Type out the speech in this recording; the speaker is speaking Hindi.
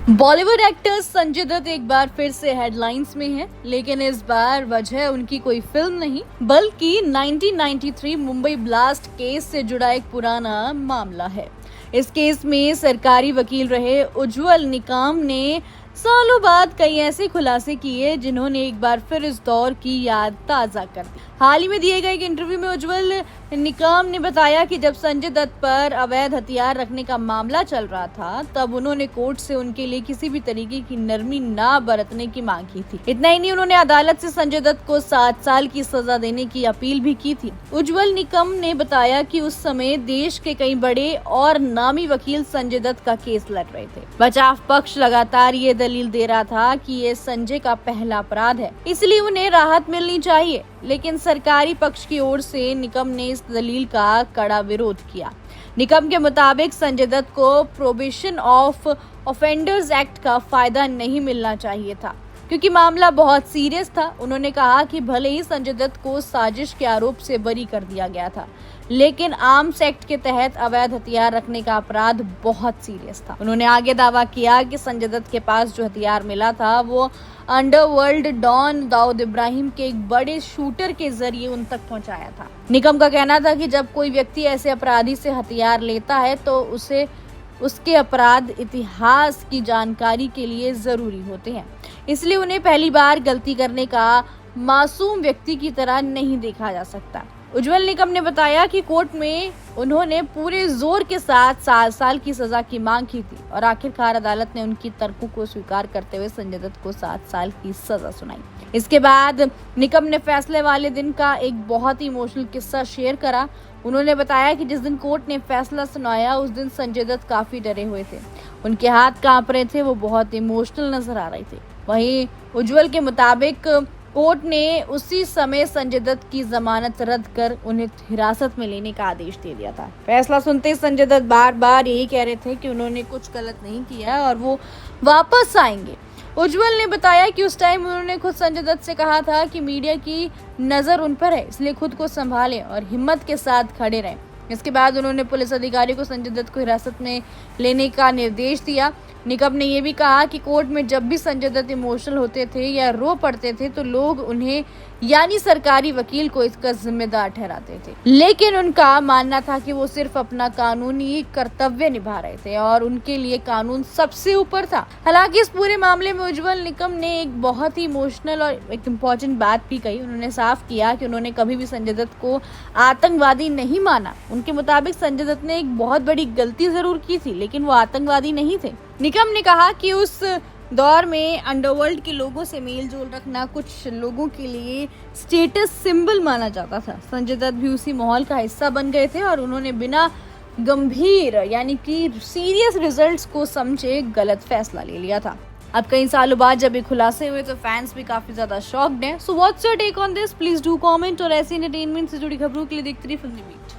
बॉलीवुड एक्टर संजय दत्त एक बार फिर से हेडलाइंस में हैं, लेकिन इस बार वजह उनकी कोई फिल्म नहीं बल्कि 1993 मुंबई ब्लास्ट केस से जुड़ा एक पुराना मामला है। इस केस में सरकारी वकील रहे उज्ज्वल निकम ने सालों बाद कई ऐसे खुलासे किए जिन्होंने एक बार फिर इस दौर की याद ताजा कर दी। हाल ही में दिए गए एक इंटरव्यू में उज्ज्वल निकम ने बताया कि जब संजय दत्त पर अवैध हथियार रखने का मामला चल रहा था तब उन्होंने कोर्ट से उनके लिए किसी भी तरीके की नरमी ना बरतने की मांग की थी। इतना ही नहीं, उन्होंने अदालत से संजय दत्त को 7 साल की सजा देने की अपील भी की थी। उज्ज्वल निकम ने बताया कि उस समय देश के कई बड़े और नामी वकील संजय दत्त का केस लड़ रहे थे। बचाव पक्ष लगातार ये दलील दे रहा था कि ये संजय का पहला अपराध है, इसलिए उन्हें राहत मिलनी चाहिए, लेकिन सरकारी पक्ष की ओर से निकम ने इस दलील का कड़ा विरोध किया। निकम के मुताबिक संजय दत्त को प्रोहिबिशन ऑफ ऑफेंडर्स एक्ट का फायदा नहीं मिलना चाहिए था क्योंकि मामला बहुत सीरियस था। उन्होंने कहा कि भले ही संजय दत्त को साजिश के आरोप से बरी कर दिया गया था, लेकिन आर्म्स एक्ट के तहत अवैध हथियार रखने का अपराध बहुत सीरियस था। उन्होंने आगे दावा किया कि संजय दत्त के पास जो हथियार मिला था वो अंडरवर्ल्ड डॉन दाऊद इब्राहिम के एक बड़े शूटर के जरिए उन तक पहुंचाया था। निकम का कहना था कि जब कोई व्यक्ति ऐसे अपराधी से हथियार लेता है तो उसे उसके अपराध इतिहास की जानकारी के लिए जरूरी होते हैं, इसलिए उन्हें पहली बार गलती करने का मासूम व्यक्ति की तरह नहीं देखा जा सकता। उज्ज्वल निकम ने बताया कि कोर्ट में उन्होंने पूरे जोर के साथ 7 साल की सजा की मांग की थी और आखिरकार अदालत ने उनकी तर्कों को स्वीकार करते हुए संजय दत्त को 7 साल की सजा सुनाई। इसके बाद निकम ने फैसले वाले दिन का एक बहुत ही इमोशनल किस्सा शेयर करा। उन्होंने बताया कि जिस दिन कोर्ट ने फैसला सुनाया उस दिन संजय दत्त काफी डरे हुए थे, उनके हाथ कांप रहे थे, वो बहुत इमोशनल नजर आ रहे थे। वहीं उज्ज्वल के मुताबिक कोर्ट ने उसी समय संजय दत्त की जमानत रद्द कर उन्हें हिरासत में लेने का आदेश दे दिया था। फैसला सुनते संजय दत्त बार बार यही कह रहे थे कि उन्होंने कुछ गलत नहीं किया और वो वापस आएंगे। उज्ज्वल ने बताया कि उस टाइम उन्होंने खुद संजय दत्त से कहा था कि मीडिया की नजर उन पर है, इसलिए खुद को संभालें और हिम्मत के साथ खड़े रहें। इसके बाद उन्होंने पुलिस अधिकारी को संजय दत्त को हिरासत में लेने का निर्देश दिया। निकम ने यह भी कहा कि कोर्ट में जब भी संजय दत्त इमोशनल होते थे या रो पड़ते थे तो लोग उन्हें यानी सरकारी वकील को इसका जिम्मेदार ठहराते थे, लेकिन उनका मानना था कि वो सिर्फ अपना कानूनी कर्तव्य निभा रहे थे और उनके लिए कानून सबसे ऊपर था। हालांकि इस पूरे मामले में उज्ज्वल निकम ने एक बहुत ही इमोशनल और एक इम्पोर्टेंट बात भी कही। उन्होंने साफ किया कि उन्होंने कभी भी संजय दत्त को आतंकवादी नहीं माना। उनके मुताबिक संजय दत्त ने एक बहुत बड़ी गलती जरूर की थी, लेकिन वो आतंकवादी नहीं थे। निकम ने कहा कि उस दौर में अंडरवर्ल्ड के लोगों से मेल जोल रखना कुछ लोगों के लिए स्टेटस सिंबल माना जाता था। संजय दत्त भी उसी माहौल का हिस्सा बन गए थे और उन्होंने बिना गंभीर यानी कि सीरियस रिजल्ट्स को समझे गलत फैसला ले लिया था। अब कई सालों बाद जब ये खुलासे हुए तो फैंस भी काफी ज्यादा शॉक्ड हैं। So what's your take on this? Please do comment और ऐसी एंटरटेनमेंट से जुड़ी खबरों के लिए देखते रहिए फिल्मी बीट।